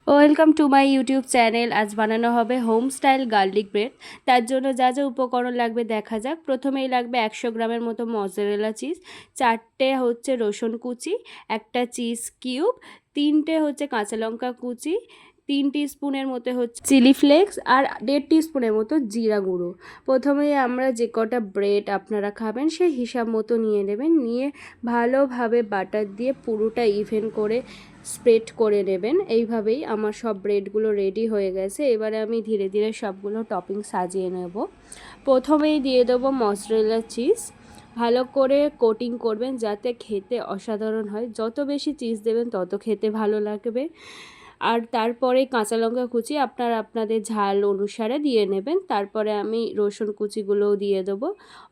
Welcome to my YouTube channel. আজ বানানো হবে হোম স্টাইল গার্লিক ব্রেড। তার জন্য যা যা উপকরণ লাগবে দেখা যাক। প্রথমেই লাগবে 100 গ্রামের মতো মজেরেলা চিজ, 4টে হচ্ছে রসুন কুচি, একটা চিজ কিউব, 3টে হচ্ছে কাঁচা লঙ্কা কুচি, 3 টিস্পুনের মতো হচ্ছে চিলি ফ্লেক্স আর 1.5 টিস্পুনের মতো জিরা গুঁড়ো। প্রথমেই আমরা যে কটা ব্রেড আপনারা খাবেন সেই হিসাব মতো নিয়ে নেবেন, নিয়ে ভালোভাবে বাটার দিয়ে পুরোটা ইভেন করে স্প্রেড করে নেবেন। এইভাবেই আমার সব ব্রেডগুলো রেডি হয়ে গেছে। এবারে আমি ধীরে ধীরে সবগুলো টপিং সাজিয়ে নেব। প্রথমেই দিয়ে দেবো মজরেলা চিজ, ভালো করে কোটিং করবেন যাতে খেতে অসাধারণ হয়। যত বেশি চিজ দেবেন তত খেতে ভালো লাগবে। আর তারপরে কাঁচা লঙ্কা কুচি আপনারা আপনাদের ঝাল অনুসারে দিয়ে নেবেন। তারপরে আমি রসুন কুচিগুলোও দিয়ে দেবো,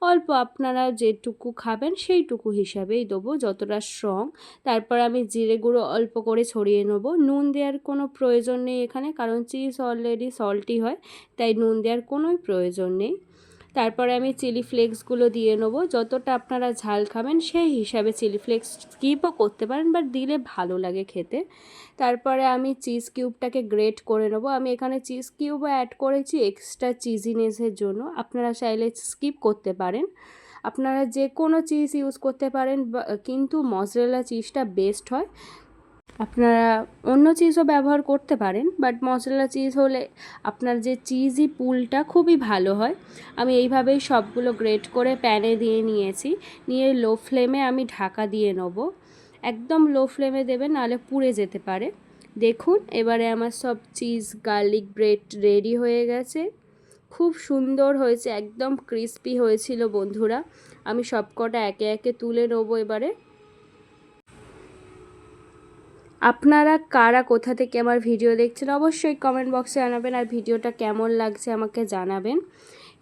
অল্প আপনারা যেটুকু খাবেন সেইটুকু হিসাবেই দেবো, যতটা স্ট্রং। তারপর আমি জিরে গুঁড়ো অল্প করে ছড়িয়ে নেবো। নুন দেওয়ার কোনো প্রয়োজন নেই এখানে, কারণ চিজ অলরেডি সল্টি হয়, তাই নুন দেওয়ার কোনোই প্রয়োজন নেই। তারপরে আমি চিলি ফ্লেক্সগুলো দিয়ে নেবো। যতটা আপনারা ঝাল খাবেন সেই হিসাবে চিলি ফ্লেক্স স্কিপও করতে পারেন, বাট দিলে ভালো লাগে খেতে। তারপরে আমি চিজ কিউবটাকে গ্রেট করে নেবো। আমি এখানে চিজ কিউবও অ্যাড করেছি এক্সট্রা চিজিনেসের জন্য, আপনারা চাইলে স্কিপ করতে পারেন। আপনারা যে কোনো চিজ ইউজ করতে পারেন, কিন্তু মজরেলা চিজটা বেস্ট হয়। আপনারা অন্য চিজও ব্যবহার করতে পারেন, বাট মশলা চিজ হলে আপনার যে চিজি পুলটা খুবই ভালো হয়। আমি এইভাবেই সবগুলো গ্রেট করে প্যানে দিয়ে নিয়েছি, নিয়ে লো ফ্লেমে আমি ঢাকা দিয়ে নেব। একদম লো ফ্লেমে দেবেন, নাহলে পুড়ে যেতে পারে। দেখুন এবারে আমার সব চিজ গার্লিক ব্রেড রেডি হয়ে গেছে। খুব সুন্দর হয়েছে, একদম ক্রিস্পি হয়েছিল বন্ধুরা। আমি সব কটা একে একে তুলে নেবো এবারে। আপনারা কারা কোথা থেকে আমার ভিডিও দেখছেন অবশ্যই কমেন্ট বক্সে জানাবেন, আর ভিডিওটা কেমন লাগছে আমাকে জানাবেন।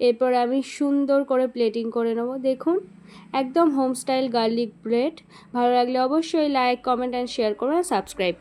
এরপর আমি সুন্দর করে প্লেটিং করে নেব। দেখুন একদম হোম স্টাইল গার্লিক ব্রেড। ভালো লাগলে অবশ্যই লাইক, কমেন্ট অ্যান্ড শেয়ার করুন আর সাবস্ক্রাইব।